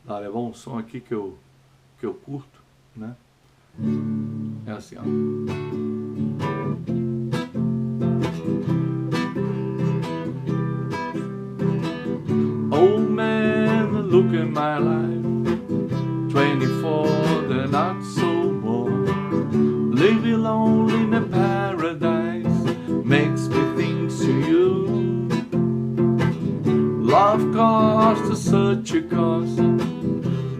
Vou levar um som aqui que eu curto, né? É assim, ó. Oh man, look at my life, 24, they're not so more. Living lonely in a paradise makes me think to you. Love costs such a cost,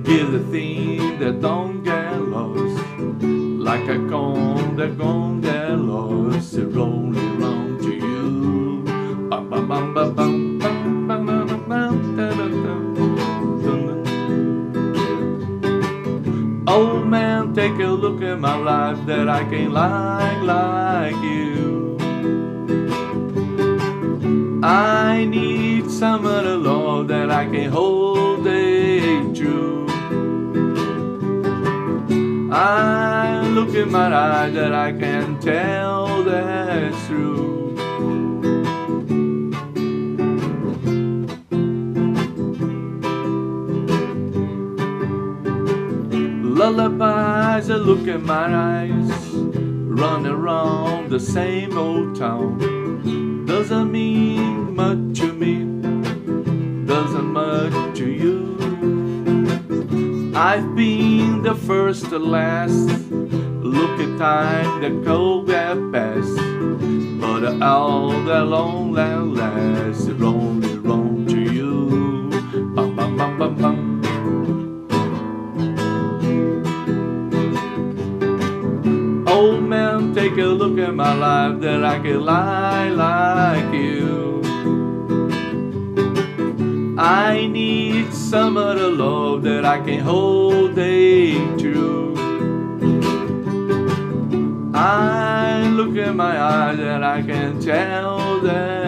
give the thing that don't get lost. Like a cone that don't get lost, it rolling around to you. Bum, bum, bum, bum, bum, bum, bum, bum, bum, da, da, da. Oh man, take a look at my life, that I can't like you. I need some other love that I can hold it true. I look in my eyes that I can tell that's true. Lullabies that look in my eyes, run around the same old town. Doesn't mean much to me, doesn't much to you. I've been the first to last, look at time that go get past. But all that long that lasts, it only wrong to you. Bum, bum, bum, bum, bum. Old man, take a look at my life, that I can lie like you. I need some other love that I can hold it true. I look in my eyes that I can tell that